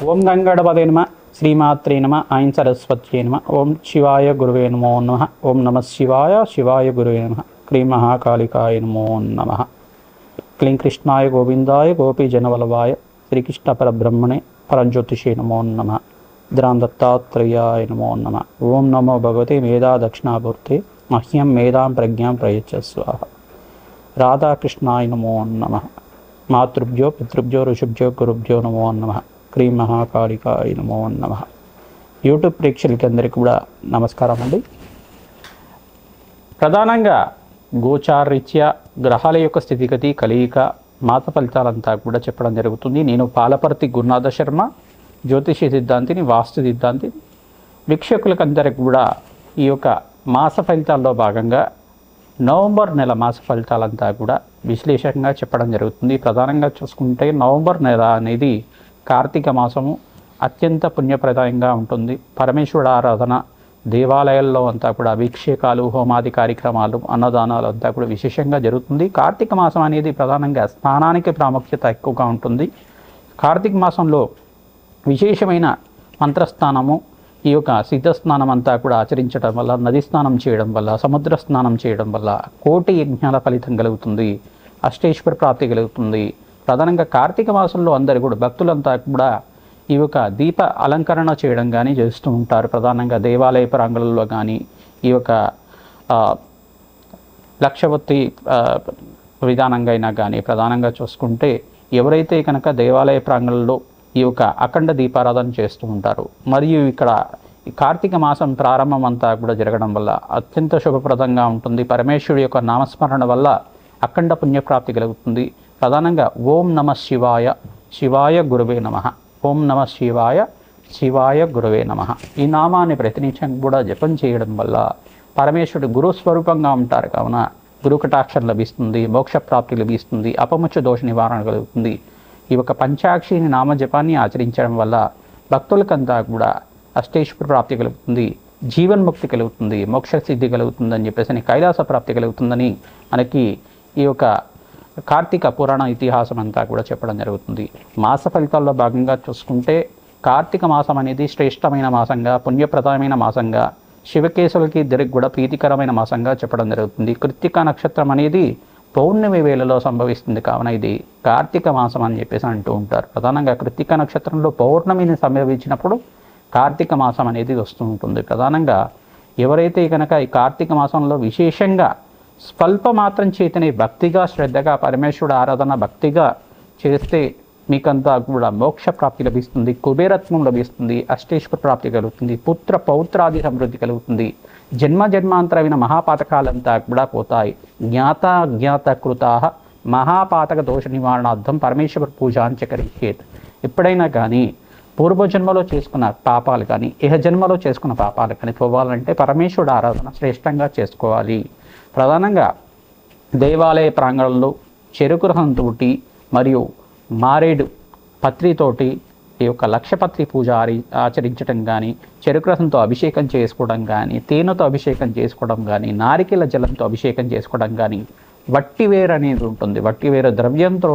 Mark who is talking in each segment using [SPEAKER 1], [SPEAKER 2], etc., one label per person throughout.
[SPEAKER 1] ఓం గంగణపతే నమ శ్రీమాత్రే నమ ఐం సరస్వత్యే నమ ఓం శివాయ గురువే నమో నమ ఓం నమ శివాయ శివాయ గురువే నమ క్లీం మహాకాళికాయ నమో నమ క్లీం కృష్ణాయ గోవిందాయ గోపీజనవల్లభాయ శ్రీకృష్ణ పరబ్రహ్మణే పరంజ్యోతిషే నమో నమ ద్రాం దత్తాత్రేయాయ నమో నమ ఓం నమో భగవతే మేధా దక్షిణామూర్తే మహ్యం మేధాం ప్రజ్ఞాం ప్రయచ్చ స్వాహ రాధాకృష్ణాయ నమో నమ మాతృభ్యో పితృభ్యో ఋషుభ్యో గురుభ్యో నమో నమ క్రీం మహాకాళికాయ నమో నమ. యూట్యూబ్ ప్రేక్షకులకి అందరికీ కూడా నమస్కారం అండి. ప్రధానంగా గోచారరీత్యా గ్రహాల యొక్క స్థితిగతి కలయిక మాస ఫలితాలంతా కూడా చెప్పడం జరుగుతుంది. నేను పాలపర్తి గురునాథ శర్మ, జ్యోతిష సిద్ధాంతిని, వాస్తు సిద్ధాంతిని. వీక్షకులకందరికి కూడా ఈ యొక్క మాస ఫలితాల్లో భాగంగా నవంబర్ నెల మాస ఫలితాలంతా కూడా విశ్లేషణగా చెప్పడం జరుగుతుంది. ప్రధానంగా చూసుకుంటే నవంబర్ నెల అనేది కార్తీక మాసము, అత్యంత పుణ్యప్రదాయంగా ఉంటుంది. పరమేశ్వరుడు ఆరాధన, దేవాలయాల్లో అంతా కూడా అభిషేకాలు, హోమాది కార్యక్రమాలు, అన్నదానాలు అంతా కూడా విశేషంగా జరుగుతుంది. కార్తీక మాసం అనేది ప్రధానంగా స్నానానికి ప్రాముఖ్యత ఎక్కువగా ఉంటుంది. కార్తీక మాసంలో విశేషమైన మంత్రస్నానము, ఈ యొక్క సిద్ధస్నానం అంతా కూడా ఆచరించడం వల్ల, నది స్నానం చేయడం వల్ల, సముద్ర స్నానం చేయడం వల్ల కోటి యజ్ఞాల ఫలితం కలుగుతుంది, అష్టేశ్వర ప్రాప్తి కలుగుతుంది. ప్రధానంగా కార్తీక మాసంలో అందరు కూడా భక్తులంతా కూడా ఈ యొక్క దీప అలంకరణ చేయడం కానీ చేస్తూ ఉంటారు. ప్రధానంగా దేవాలయ ప్రాంగణంలో కానీ ఈ యొక్క లక్షవత్తి విధానంగా అయినా కానీ ప్రధానంగా చూసుకుంటే ఎవరైతే కనుక దేవాలయ ప్రాంగణంలో ఈ యొక్క అఖండ దీపారాధన చేస్తూ ఉంటారు. మరియు ఇక్కడ కార్తీక మాసం ప్రారంభం అంతా కూడా జరగడం వల్ల అత్యంత శుభప్రదంగా ఉంటుంది. పరమేశ్వరుడి యొక్క నామస్మరణ వల్ల అఖండ పుణ్యప్రాప్తి కలుగుతుంది. ప్రధానంగా ఓం నమ శివాయ శివాయ గురువే నమ, ఓం నమ శివాయ శివాయ గురువే నమ ఈ నామాన్ని ప్రతినిత్యం కూడా జపం చేయడం వల్ల పరమేశ్వరుడు గురుస్వరూపంగా ఉంటారు కావున గురు కటాక్షం లభిస్తుంది, మోక్షప్రాప్తి లభిస్తుంది, అపముచ్చ దోష నివారణ కలుగుతుంది. ఈ యొక్క పంచాక్షిని నామజపాన్ని ఆచరించడం వల్ల భక్తులకంతా కూడా అష్టేశ్వర ప్రాప్తి కలుగుతుంది, జీవన్ముక్తి కలుగుతుంది, మోక్ష సిద్ధి కలుగుతుందని చెప్పేసి కైలాస ప్రాప్తి కలుగుతుందని మనకి ఈ యొక్క కార్తీక పురాణ ఇతిహాసం అంతా కూడా చెప్పడం జరుగుతుంది. మాస ఫలితాల్లో భాగంగా చూసుకుంటే కార్తీక మాసం అనేది శ్రేష్టమైన మాసంగా, పుణ్యప్రదమైన మాసంగా, శివకేశవులకి ఇద్దరికి కూడా ప్రీతికరమైన మాసంగా చెప్పడం జరుగుతుంది. కృత్తిక నక్షత్రం అనేది పౌర్ణమి వేళలో సంభవిస్తుంది కావున ఇది కార్తీక మాసం అని చెప్పేసి అంటూ ఉంటారు. ప్రధానంగా కృత్తిక నక్షత్రంలో పౌర్ణమిని సంభవించినప్పుడు కార్తీక మాసం అనేది వస్తూ ఉంటుంది. ప్రధానంగా ఎవరైతే కనుక ఈ కార్తీక మాసంలో విశేషంగా స్వల్ప మాత్రం చేతనే భక్తిగా శ్రద్ధగా పరమేశ్వరుడు ఆరాధన భక్తిగా చేస్తే మీకంతా కూడా మోక్ష ప్రాప్తి లభిస్తుంది, కుబేరత్వం లభిస్తుంది, అష్టేశ్వర ప్రాప్తి కలుగుతుంది, పుత్ర పౌత్రాది సమృద్ధి కలుగుతుంది, జన్మ జన్మాంతరమైన మహాపాతకాలంతా కూడా పోతాయి. జ్ఞాత కృతా మహాపాతక దోష నివారణార్థం పరమేశ్వర పూజాంచ కరిష్యేత్. ఎప్పుడైనా కానీ పూర్వజన్మలో చేసుకున్న పాపాలు కానీ జన్మలో చేసుకున్న పాపాలు కానీ పోవాలంటే పరమేశ్వరుడు ఆరాధన శ్రేష్టంగా చేసుకోవాలి. ప్రధానంగా దేవాలయ ప్రాంగణంలో చెరుకు రసంతో మరియు మారేడు పత్రితోటి ఈ యొక్క లక్షపత్రి పూజ ఆచరించడం కానీ, చెరుకు రసంతో అభిషేకం చేసుకోవడం కానీ, తేనెతో అభిషేకం చేసుకోవడం కానీ, నారికేల జలంతో అభిషేకం చేసుకోవడం కానీ, వట్టివేరు అనేది ఉంటుంది. వట్టివేరు ద్రవ్యంతో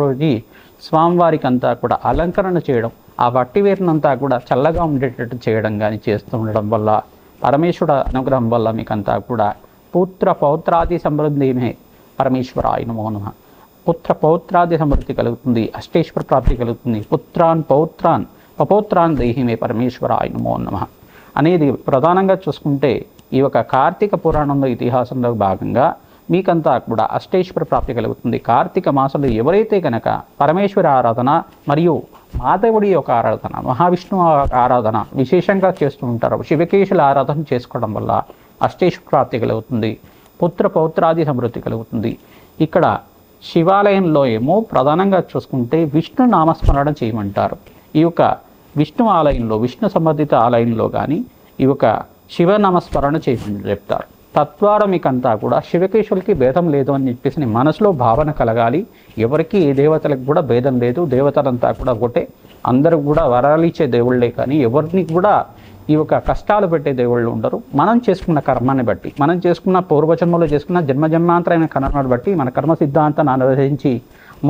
[SPEAKER 1] స్వామివారికి అంతా కూడా అలంకరణ చేయడం, ఆ వట్టివేరునంతా కూడా చల్లగా ఉండేటట్టు చేయడం కానీ చేస్తూ ఉండడం వల్ల పరమేశ్వరుడు అనుగ్రహం వల్ల మీకంతా కూడా పుత్ర పౌత్రాది సమృద్ధిమే పరమేశ్వరాయ నమో నమః. పుత్ర పౌత్రాది సమృద్ధి కలుగుతుంది, అష్టేశ్వర ప్రాప్తి కలుగుతుంది. పుత్రాన్ పౌత్రాన్ పపౌత్రాన్ దేహిమే పరమేశ్వరాయ నమో నమః అనేది ప్రధానంగా చూసుకుంటే ఈ యొక్క కార్తీక పురాణంలో ఇతిహాసంలో భాగంగా మీకంతా కూడా అష్టేశ్వర ప్రాప్తి కలుగుతుంది. కార్తీక మాసంలో ఎవరైతే కనుక పరమేశ్వర ఆరాధన మరియు మాధవుడి యొక్క ఆరాధన, మహావిష్ణువు ఆరాధన విశేషంగా చేస్తూ ఉంటారు, శివకేశుల ఆరాధన చేసుకోవడం వల్ల అష్టేశ్వర ప్రాప్తి కలుగుతుంది, పుత్ర పౌత్రాది సమృద్ధి కలుగుతుంది. ఇక్కడ శివాలయంలో ఏమో ప్రధానంగా చూసుకుంటే విష్ణు నామస్మరణ చేయమంటారు. ఈ యొక్క విష్ణు ఆలయంలో, విష్ణు సంబంధిత ఆలయంలో కానీ ఈ యొక్క శివ నామస్మరణ చేయమని చెప్తారు. తద్వారా మీకంతా కూడా శివకేశవులకి భేదం లేదు అని చెప్పేసి మనసులో భావన కలగాలి. ఎవరికి ఏ దేవతలకు కూడా భేదం లేదు, దేవతలంతా కూడా ఒకటే, అందరూ కూడా వరాలు ఇచ్చే దేవుళ్ళే కానీ ఎవరిని కూడా ఈ యొక్క కష్టాలు పెట్టే దేవుళ్ళు ఉండరు. మనం చేసుకున్న కర్మాన్ని బట్టి, మనం చేసుకున్న పూర్వజన్మలో చేసుకున్న జన్మజన్మాంతరైన కర్మను బట్టి మన కర్మ సిద్ధాంతాన్ని అనుసరించి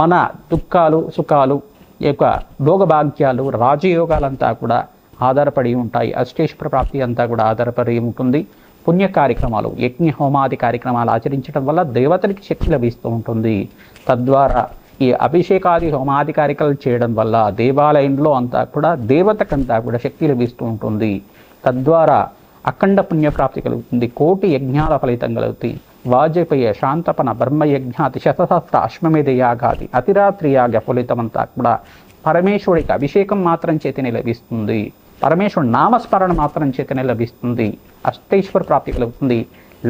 [SPEAKER 1] మన దుఃఖాలు సుఖాలు ఈ యొక్క భోగభాగ్యాలు రాజయోగాలంతా కూడా ఆధారపడి ఉంటాయి. అష్టేశ్వర ప్రాప్తి అంతా కూడా ఆధారపడి ఉంటుంది. పుణ్య కార్యక్రమాలు, యజ్ఞ హోమాది కార్యక్రమాలు ఆచరించడం వల్ల దేవతలకి శక్తి లభిస్తూ ఉంటుంది. తద్వారా ఈ అభిషేకాది హోమాది కార్యక్రమాలు చేయడం వల్ల దేవాలయంలో అంతా కూడా దేవతకంతా కూడా శక్తి లభిస్తూ ఉంటుంది. తద్వారా అఖండ పుణ్యప్రాప్తి కలుగుతుంది. కోటి యజ్ఞాల ఫలితం కలుగుతుంది. వాజపేయ శాంతపన బ్రహ్మయజ్ఞాతి శతసహస్ర అశ్వమేధ యాగాది అతిరాత్రి యాగ ఫలితమంతా కూడా పరమేశ్వరుడికి అభిషేకం మాత్రం చేతనే లభిస్తుంది. పరమేశ్వరుడు నామస్మరణ మాత్రం చేతనే లభిస్తుంది. అష్టేశ్వర ప్రాప్తి కలుగుతుంది.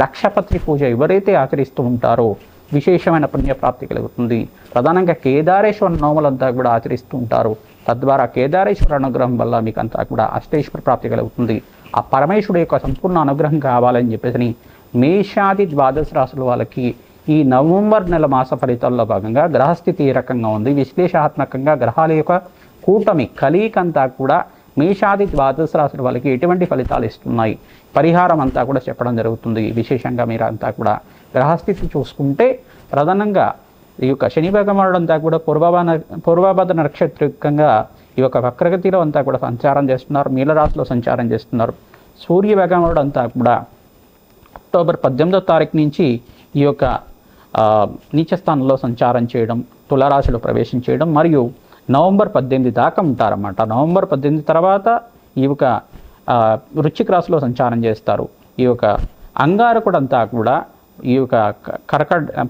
[SPEAKER 1] లక్షపత్రి పూజ ఎవరైతే ఆచరిస్తూ ఉంటారో విశేషమైన పుణ్యప్రాప్తి కలుగుతుంది. ప్రధానంగా కేదారేశ్వర నోములంతా కూడా ఆచరిస్తూ ఉంటారు. తద్వారా కేదారేశ్వర అనుగ్రహం వల్ల మీకు అంతా కూడా అష్టేశ్వర ప్రాప్తి కలుగుతుంది. ఆ పరమేశ్వరుడు యొక్క సంపూర్ణ అనుగ్రహం కావాలని చెప్పేసి మేషాది ద్వాదశ రాశుల వాళ్ళకి ఈ నవంబర్ నెల మాస ఫలితాల్లో భాగంగా గ్రహస్థితి ఏ రకంగా ఉంది, విశ్లేషణాత్మకంగా గ్రహాల యొక్క కూటమి కలయికంతా కూడా మేషాది ద్వాదశ రాశుల వాళ్ళకి ఎటువంటి ఫలితాలు ఇస్తున్నాయి, పరిహారం అంతా కూడా చెప్పడం జరుగుతుంది. విశేషంగా మీరు అంతా కూడా గ్రహస్థితి చూసుకుంటే ప్రధానంగా ఈ యొక్క శని భగవానుడు అంతా కూడా పూర్వభద్ర నక్షత్రికంగా ఈ యొక్క వక్రగతిలో అంతా కూడా సంచారం చేస్తున్నారు. మీనరాశిలో సంచారం చేస్తున్నారు. సూర్య భగవానుడు అంతా కూడా అక్టోబర్ 18వ తారీఖు నుంచి ఈ యొక్క నీచస్థానంలో సంచారం చేయడం, తులారాశిలో ప్రవేశం చేయడం, మరియు నవంబర్ 18 దాకా ఉంటారన్నమాట. నవంబర్ 18 తర్వాత ఈ యొక్క వృశ్చిక రాశిలో సంచారం చేస్తారు. ఈ యొక్క అంగారకుడు అంతా కూడా ఈ యొక్క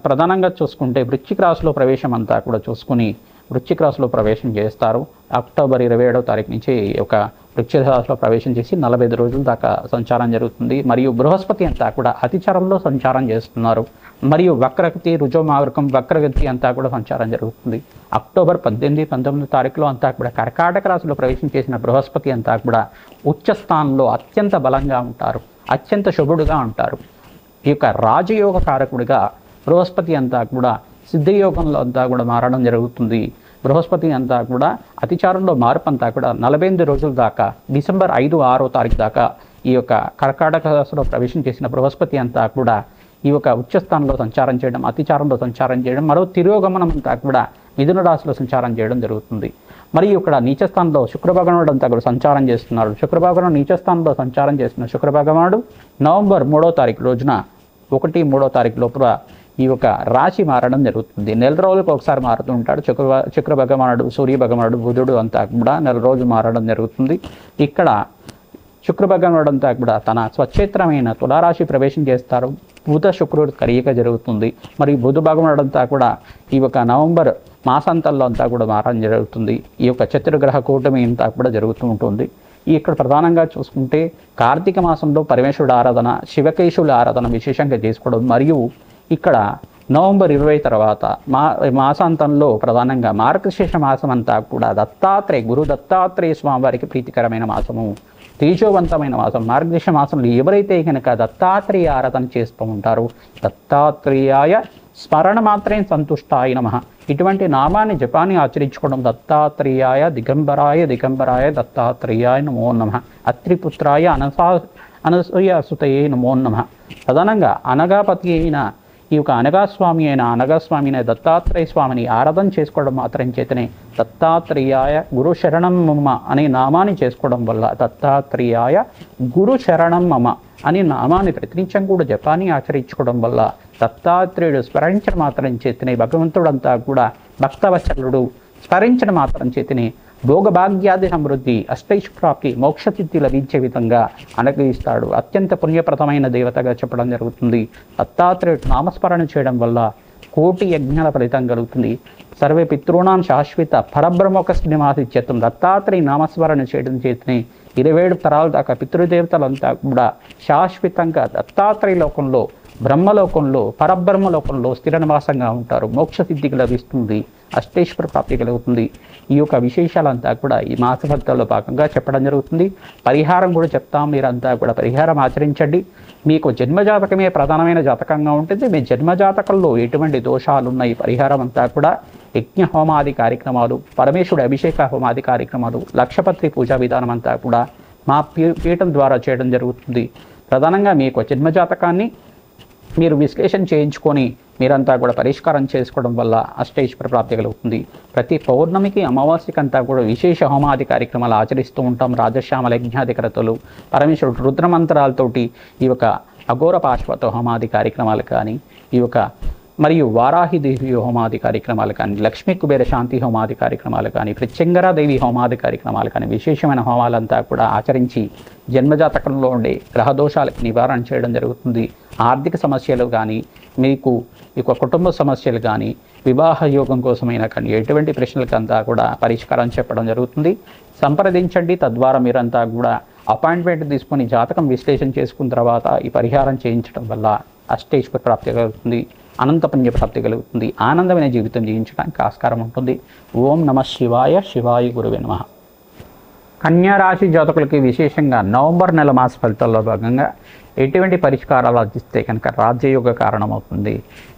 [SPEAKER 1] ప్రధానంగా చూసుకుంటే వృశ్చిక రాశిలో ప్రవేశం అంతా కూడా చూసుకుని వృశ్చిక రాశిలో ప్రవేశం చేస్తారు. అక్టోబర్ 27వ తారీఖు నుంచి ఒక వృశ్చిక రాశిలో ప్రవేశం చేసి 45 రోజుల దాకా సంచారం జరుగుతుంది. మరియు బృహస్పతి అంతా కూడా అతిచారంలో సంచారం చేస్తున్నారు. మరియు వక్రగతి రుజుమార్గం వక్రగతి అంతా కూడా సంచారం జరుగుతుంది. అక్టోబర్ 18, 19 తారీఖులో అంతా కూడా కర్కాటక రాశిలో ప్రవేశం చేసిన బృహస్పతి అంతా కూడా ఉచ్చ స్థానంలో అత్యంత బలంగా ఉంటారు, అత్యంత శుభుడుగా ఉంటారు. ఈ యొక్క రాజయోగ కారకుడిగా బృహస్పతి అంతా కూడా సిద్ధయోగంలో అంతా కూడా మారడం జరుగుతుంది. బృహస్పతి అంతా కూడా అతిచారంలో మార్పు అంతా కూడా 48 రోజుల దాకా డిసెంబర్ 5, 6వ తారీఖు దాకా ఈ యొక్క కర్కాటక రాశిలో ప్రవేశం చేసిన బృహస్పతి అంతా కూడా ఈ యొక్క ఉచ్చస్థానంలో సంచారం చేయడం, అతిచారంలో సంచారం చేయడం, మరో తిరోగమనం అంతా కూడా మిథున రాశిలో సంచారం చేయడం జరుగుతుంది. మరియు ఇక్కడ నీచస్థానంలో శుక్రభగవానుడు అంతా కూడా సంచారం చేస్తున్నారు. శుక్రభగవానుడు నీచస్థానంలో సంచారం చేస్తున్న శుక్రభగవానుడు నవంబర్ 3వ తారీఖు రోజున 1, 3వ తారీఖు లోపల ఈ యొక్క రాశి మారడం జరుగుతుంది. నెల రోజులకు ఒకసారి మారుతూ ఉంటాడు శుక్ర భగవానుడు, సూర్య భగవానుడు, బుధుడు అంతా కూడా నెల రోజు మారడం జరుగుతుంది. ఇక్కడ శుక్ర భగవానుడు అంతా కూడా తన స్వక్షేత్రమైన తులారాశి ప్రవేశం చేస్తారు. బుధ శుక్రుడు కలయిక జరుగుతుంది. మరియు బుధ భగవానుడు అంతా కూడా ఈ యొక్క నవంబర్ మాసాంతంలో అంతా కూడా మారడం జరుగుతుంది. ఈ యొక్క చతుర్గ్రహ కూటమి అంతా కూడా జరుగుతూ ఉంటుంది. ఇక్కడ ప్రధానంగా చూసుకుంటే కార్తీక మాసంలో పరమేశ్వరుడు ఆరాధన, శివకేశుల ఆరాధన విశేషంగా చేసుకోవడం, మరియు ఇక్కడ నవంబర్ 20 తర్వాత మాసాంతంలో ప్రధానంగా మార్గశీర్ష మాసం అంతా కూడా గురు దత్తాత్రేయ స్వామి వారికి ప్రీతికరమైన మాసము, తేజోవంతమైన మాసం. మార్గశీర్ష మాసంలో ఎవరైతే కనుక దత్తాత్రేయ ఆరాధన చేస్తూ ఉంటారో దత్తాత్రేయాయ స్మరణ మాత్రం సంతుష్టాయ నమః ఇటువంటి నామాన్ని జపాన్ని ఆచరించుకోవడం, దత్తాత్రేయాయ దిగంబరాయ దత్తాత్రేయాయ నమో నమః, అత్రిపుత్రాయ అనసూయసుతయే నమో నమః. ప్రధానంగా అనగాపతి అయిన ఈ యొక్క అనగాస్వామి అయిన దత్తాత్రేయ స్వామిని ఆరాధన చేసుకోవడం మాత్రం చేతనే దత్తాత్రేయాయ గురు శరణం మమ అనే నామాన్ని చేసుకోవడం వల్ల దత్తాత్రేయాయ గురు శరణం మమ అనే నామాన్ని ప్రతినిత్యం కూడా జపాన్ని ఆచరించుకోవడం వల్ల దత్తాత్రేయుడు స్మరించడం మాత్రం చేతనే భగవంతుడంతా కూడా భక్తవత్సలుడు స్మరించడం మాత్రం చేతనే భోగభాగ్యాది సమృద్ధి, అష్టైశ్వర్యాప్తి, మోక్షసిద్ధి లభించే విధంగా అనుగ్రహిస్తాడు. అత్యంత పుణ్యప్రదమైన దేవతగా చెప్పడం జరుగుతుంది. దత్తాత్రేయుడు నామస్మరణ చేయడం వల్ల కోటి యజ్ఞాల ఫలితం కలుగుతుంది. సర్వే పితృణాం శాశ్వత పరబ్రహ్మక శ్రీనివాసిత్యత్వం దత్తాత్రేయ నామస్మరణ చేయడం చేతనే 27 తరాల దాకా పితృదేవతలంతా కూడా శాశ్వతంగా దత్తాత్రేయ లోకంలో, బ్రహ్మలోకంలో, పరబ్రహ్మలోకంలో స్థిర నివాసంగా ఉంటారు. మోక్షసిద్ధికి లభిస్తుంది, అష్టేశ్వర ప్రాప్తి కలుగుతుంది. ఈ యొక్క విశేషాలంతా కూడా ఈ మాస ఫలితాల్లో భాగంగా చెప్పడం జరుగుతుంది. పరిహారం కూడా చెప్తాం. మీరంతా కూడా పరిహారం ఆచరించండి. మీకు జన్మజాతకమే ప్రధానమైన జాతకంగా ఉంటుంది. మీ జన్మజాతకంలో ఎటువంటి దోషాలు ఉన్నాయి, పరిహారం అంతా కూడా యజ్ఞ హోమాది కార్యక్రమాలు, పరమేశ్వరుడు అభిషేక హోమాది కార్యక్రమాలు, లక్షపత్రి పూజా విధానం అంతా కూడా మా పీఠం ద్వారా చేయడం జరుగుతుంది. ప్రధానంగా మీకు జన్మజాతకాన్ని మీరు విశ్లేషణ చేయించుకొని మీరంతా కూడా పరిష్కారం చేసుకోవడం వల్ల అష్టైశ్వర్య ప్రాప్తి కలుగుతుంది. ప్రతి పౌర్ణమికి అమావాస్యకంతా కూడా విశేష హోమాది కార్యక్రమాలు ఆచరిస్తూ ఉంటాం. రాజశ్యామల యజ్ఞాధికరతలు, పరమేశ్వరుడు రుద్రమంత్రాలతోటి ఈ యొక్క అఘోర పాశ్వత హోమాది కార్యక్రమాలు కానీ, ఈ యొక్క మరియు వారాహిదేవి హోమాది కార్యక్రమాలు కానీ, లక్ష్మీ కుబేర శాంతి హోమాది కార్యక్రమాలు కానీ, ప్రత్యంగరాదేవి హోమాది కార్యక్రమాలు కానీ, విశేషమైన హోమాలంతా కూడా ఆచరించి జన్మజాతకంలో ఉండే గ్రహదోషాలకు నివారణ చేయడం జరుగుతుంది. ఆర్థిక సమస్యలు కానీ, మీకు ఇక కుటుంబ సమస్యలు కానీ, వివాహ యోగం కోసమైనా కానీ ఎటువంటి ప్రశ్నలకంతా కూడా పరిష్కారం చెప్పడం జరుగుతుంది. సంప్రదించండి. తద్వారా మీరంతా కూడా అపాయింట్మెంట్ తీసుకొని జాతకం విశ్లేషణ చేసుకున్న తర్వాత ఈ పరిహారం చేయించడం వల్ల అష్టైశ్వర్య ప్రాప్తి కలుగుతుంది, అనంత పుణ్య ప్రాప్తి కలుగుతుంది, ఆనందమైన జీవితం జీవించడానికి ఆస్కారం ఉంటుంది. ఓం నమ శివాయ. శివాయ గురువే నమః. కన్యారాశి జాతకులకి విశేషంగా నవంబర్ నెల మాస ఫలితాల్లో భాగంగా ఎటువంటి పరిష్కారాలు ఆర్జిస్తే కనుక రాజ్యయోగ కారణమవుతుంది.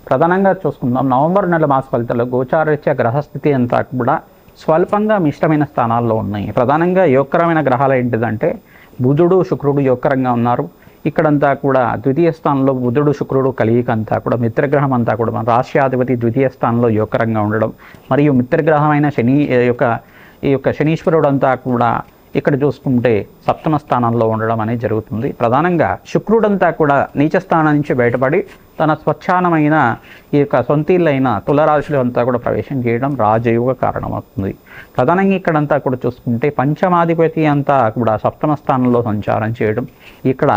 [SPEAKER 1] ప్రధానంగా చూసుకుందాం. నవంబర్ నెల మాస ఫలితాల్లో గోచారరీత్యా గ్రహస్థితి అంతా కూడా స్వల్పంగా మిశ్రమైన స్థానాల్లో ఉన్నాయి. ప్రధానంగా యోగకరమైన గ్రహాలు ఏంటిదంటే బుధుడు, శుక్రుడు యోగకరంగా ఉన్నారు. ఇక్కడంతా కూడా ద్వితీయ స్థానంలో బుధుడు, శుక్రుడు కలియిక అంతా కూడా, మిత్రగ్రహం అంతా కూడా మన రాష్ట్రాధిపతి ద్వితీయ స్థానంలో యోగకరంగా ఉండడం, మరియు మిత్రగ్రహమైన ఈ యొక్క శనీశ్వరుడు అంతా కూడా ఇక్కడ చూసుకుంటే సప్తమ స్థానంలో ఉండడం అనేది జరుగుతుంది. ప్రధానంగా శుక్రుడంతా కూడా నీచ స్థానం నుంచి బయటపడి తన స్వచ్ఛానమైన ఈ యొక్క సొంతీళ్ళైన తులరాశిలో అంతా కూడా ప్రవేశం చేయడం రాజయోగ కారణమవుతుంది. ప్రధానంగా ఇక్కడంతా కూడా చూసుకుంటే పంచమాధిపతి అంతా కూడా సప్తమ స్థానంలో సంచారం చేయడం, ఇక్కడ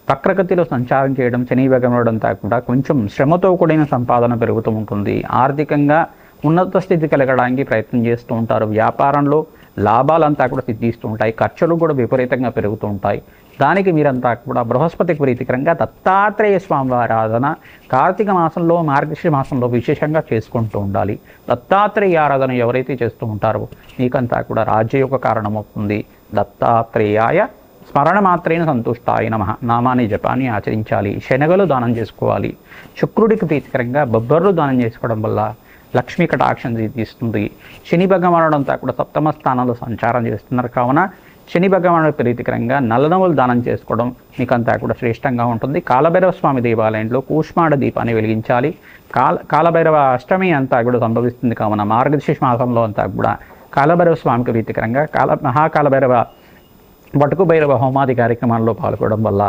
[SPEAKER 1] వక్రగతిలో సంచారం చేయడం, శని భగవానుడంతా కూడా కొంచెం శ్రమతో కూడిన సంపాదన పెరుగుతూ ఉంటుంది. ఆర్థికంగా ఉన్నత స్థితి కలగడానికి ప్రయత్నం చేస్తూ ఉంటారు. వ్యాపారంలో లాభాలంతా కూడా సిద్ధిస్తూ ఉంటాయి. ఖర్చులు కూడా విపరీతంగా పెరుగుతూ ఉంటాయి. దానికి మీరంతా కూడా బృహస్పతికి ప్రీతికరంగా దత్తాత్రేయ స్వామి వారి ఆరాధన కార్తీక మాసంలో, మార్గశిర మాసంలో విశేషంగా చేసుకుంటూ ఉండాలి. దత్తాత్రేయ ఆరాధన ఎవరైతే చేస్తూ ఉంటారో మీకంతా కూడా రాజ్యయోగ కారణమవుతుంది. దత్తాత్రేయాయ స్మరణ మాత్రేన సంతుష్టాయ నమః నామాన్ని జపాన్ని ఆచరించాలి. శనగలు దానం చేసుకోవాలి. శుక్రుడికి ప్రీతికరంగా బొబ్బర్లు దానం చేసుకోవడం వల్ల లక్ష్మీ కటాక్షం తీస్తుంది. శని భగవానుడంతా కూడా సప్తమ స్థానంలో సంచారం చేస్తున్నారు కావున శని భగవానుడి ప్రీతికరంగా నల్లనవులు దానం చేసుకోవడం మీకంతా కూడా శ్రేష్టంగా ఉంటుంది. కాలభైరవ స్వామి దేవాలయంలో కూష్మాండ దీపాన్ని వెలిగించాలి. కాలభైరవ అష్టమి అంతా కూడా సంభవిస్తుంది కావున మార్గశీర్ష మాసంలో అంతా కూడా కాలభైరవ స్వామికి ప్రీతికరంగా మహాకాలభైరవ వటుకు భైరవ హోమాది కార్యక్రమాల్లో పాల్గొనడం వల్ల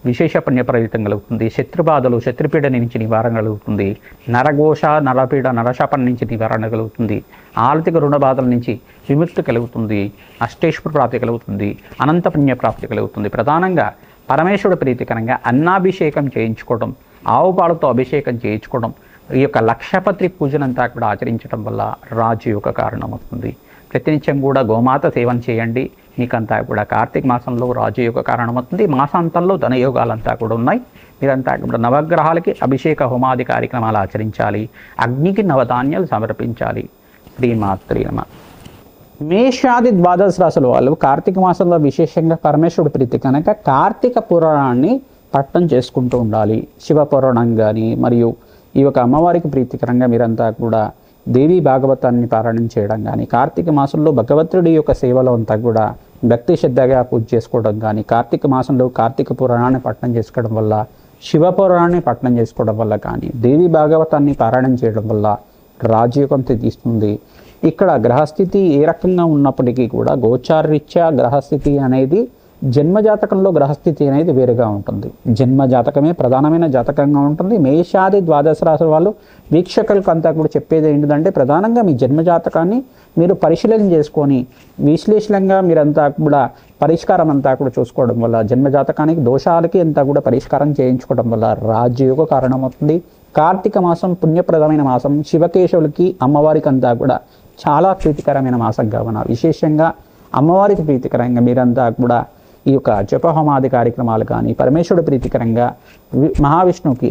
[SPEAKER 1] విశేష పుణ్యప్రయుతం కలుగుతుంది. శత్రుబాధలు, శత్రుపీడ నుంచి నివారణ కలుగుతుంది. నరఘోష, నరపీడ, నరశాపం నుంచి నివారణ కలుగుతుంది. ఆర్థిక రుణ బాధల నుంచి విముక్తి కలుగుతుంది. అష్టైశ్వర్య ప్రాప్తి కలుగుతుంది. అనంత పుణ్య ప్రాప్తి కలుగుతుంది. ప్రధానంగా పరమేశ్వరుడు ప్రీతికరంగా అన్నాభిషేకం చేయించుకోవడం, ఆవు పాలతో అభిషేకం చేయించుకోవడం, ఈ యొక్క లక్షపత్రి పూజనంతా కూడా ఆచరించడం వల్ల రాజయోగ కారణమవుతుంది. ప్రతినిత్యం కూడా గోమాత సేవన చేయండి. మీకంతా కూడా కార్తీక మాసంలో రాజయోగ కారణమవుతుంది. మాసాంతంలో ధనయోగాలంతా కూడా ఉన్నాయి. మీరంతా కూడా నవగ్రహాలకి అభిషేక హోమాది కార్యక్రమాలు ఆచరించాలి. అగ్నికి నవధాన్యాలు సమర్పించాలి. శ్రీమాత్రే నమః. మేషాది ద్వాదశ రాశుల వాళ్ళు కార్తీక మాసంలో విశేషంగా పరమేశ్వరుడు ప్రీతి కనుక కార్తీక పురాణాన్ని పట్టణం చేసుకుంటూ ఉండాలి. శివ పురాణం కానీ మరియు ఈ యొక్క అమ్మవారికి ప్రీతికరంగా మీరంతా కూడా దేవీ భాగవతాన్ని పారాయణం చేయడం కానీ, కార్తీక మాసంలో భగవంతుడి యొక్క సేవలో అంతా కూడా భక్తి శ్రద్ధగా పూజ చేసుకోవడం కానీ, కార్తీక మాసంలో కార్తీక పురాణాన్ని పఠనం చేసుకోవడం వల్ల, శివ పురాణాన్ని పఠనం చేసుకోవడం వల్ల కానీ, దేవీ భాగవతాన్ని పారాయణం చేయడం వల్ల రాజయోగం తీస్తుంది. ఇక్కడ గ్రహస్థితి ఏ రకంగా ఉన్నప్పటికీ కూడా గోచారరీత్యా గ్రహస్థితి అనేది జన్మజాతకంలో గ్రహస్థితి అనేది వేరుగా ఉంటుంది. జన్మజాతకమే ప్రధానమైన జాతకంగా ఉంటుంది. మేషాది ద్వాదశ రాశుల వాళ్ళు వీక్షకులకు అంతా కూడా చెప్పేది ఏంటంటే ప్రధానంగా మీ జన్మజాతకాన్ని మీరు పరిశీలన చేసుకొని విశ్లేషణంగా మీరంతా కూడా పరిష్కారం అంతా కూడా చూసుకోవడం వల్ల జన్మజాతకానికి దోషాలకి అంతా కూడా పరిష్కారం చేయించుకోవడం వల్ల రాజయోగ కారణమవుతుంది. కార్తీక మాసం పుణ్యప్రదమైన మాసం. శివకేశవులకి అమ్మవారికి అంతా కూడా చాలా ప్రీతికరమైన మాసం కావున విశేషంగా అమ్మవారికి ప్రీతికరంగా మీరంతా కూడా ఈ యొక్క జపహోమాది కార్యక్రమాలు కానీ, పరమేశ్వరుడు ప్రీతికరంగా మహావిష్ణువుకి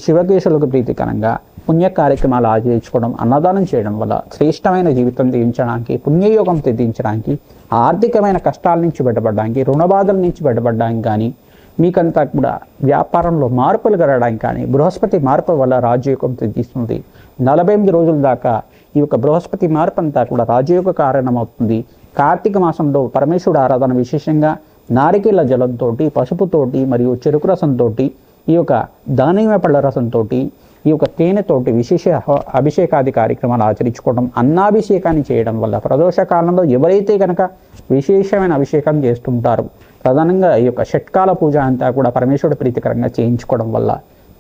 [SPEAKER 1] శివకేశవులకు ప్రీతికరంగా పుణ్య కార్యక్రమాలు ఆచరించుకోవడం, అన్నదానం చేయడం వల్ల శ్రేష్టమైన జీవితం జీవించడానికి, పుణ్యయోగం తెదించడానికి, ఆర్థికమైన కష్టాల నుంచి బయటపడడానికి, రుణబాధల నుంచి బయటపడడానికి కానీ, మీకంతా కూడా వ్యాపారంలో మార్పులు కలగడానికి కానీ బృహస్పతి మార్పు వల్ల రాజయోగం తెదిస్తుంది. 48 రోజుల దాకా ఈ యొక్క బృహస్పతి మార్పు అంతా కూడా రాజయోగ కారణమవుతుంది. కార్తీక మాసంలో పరమేశ్వరుడు ఆరాధన విశేషంగా నారికేల జలంతో, పసుపుతోటి మరియు చెరుకు రసంతో, ఈ యొక్క దానిమ్మ పళ్ళ రసంతో, ఈ యొక్క తేనెతోటి విశేష అభిషేకాది కార్యక్రమాలు ఆచరించుకోవడం, అన్నాభిషేకాన్ని చేయడం వల్ల ప్రదోష కాలంలో ఎవరైతే కనుక విశేషమైన అభిషేకం చేస్తుంటారో, ప్రధానంగా ఈ యొక్క షట్కాల పూజ అంతా కూడా పరమేశ్వరుడు ప్రీతికరంగా చేయించుకోవడం వల్ల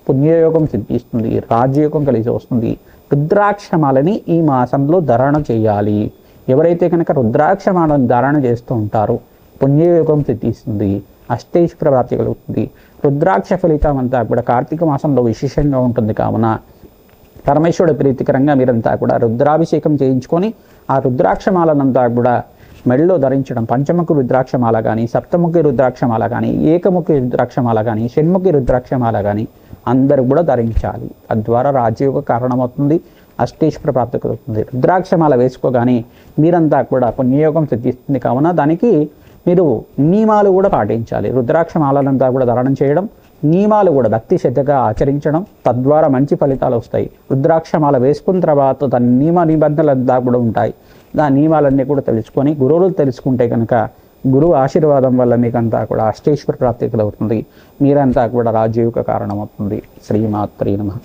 [SPEAKER 1] పుణ్యయోగం సిద్ధిస్తుంది, రాజయోగం కలిసి వస్తుంది. రుద్రాక్షమాలని ఈ మాసంలో ధారణ చేయాలి. ఎవరైతే కనుక రుద్రాక్షమాలను ధారణ చేస్తూ ఉంటారో పుణ్యయోగం సిద్ధిస్తుంది, అష్టైశ్వర్య ప్రాప్తి కలుగుతుంది. రుద్రాక్ష ఫలితం అంతా కూడా కార్తీక మాసంలో విశేషంగా ఉంటుంది. కావున పరమేశ్వరుడు ప్రీతికరంగా మీరంతా కూడా రుద్రాభిషేకం చేయించుకొని ఆ రుద్రాక్షమాలనంతా కూడా మెడలో ధరించడం, పంచముఖి రుద్రాక్షమాల కానీ, సప్తముఖి రుద్రాక్షమాల కానీ, ఏకముఖి రుద్రాక్షమాల కానీ, షణ్ముఖి రుద్రాక్షమాల కానీ అందరూ కూడా ధరించాలి. తద్వారా రాజయోగ కారణమవుతుంది, అష్టేశ్వర ప్రాప్తి కలుగుతుంది. రుద్రాక్షమాల వేసుకోగానే మీరంతా కూడా పుణ్యయోగం సిద్ధిస్తుంది. కావున దానికి మీరు నియమాలు కూడా పాటించాలి. రుద్రాక్షమాలంతా కూడా ధారణం చేయడం, నియమాలు కూడా భక్తి శ్రద్ధగా ఆచరించడం, తద్వారా మంచి ఫలితాలు వస్తాయి. రుద్రాక్షమాల వేసుకున్న తర్వాత దాని నియమ నిబంధనలంతా కూడా ఉంటాయి. దాని నియమాలన్నీ కూడా తెలుసుకొని గురువులు తెలుసుకుంటే కనుక గురువు ఆశీర్వాదం వల్ల మీకంతా కూడా అష్టేశ్వర ప్రాప్తి కలుగుతుంది. మీరంతా కూడా రాజయోగ కారణమవుతుంది. శ్రీమాత్రే నమః.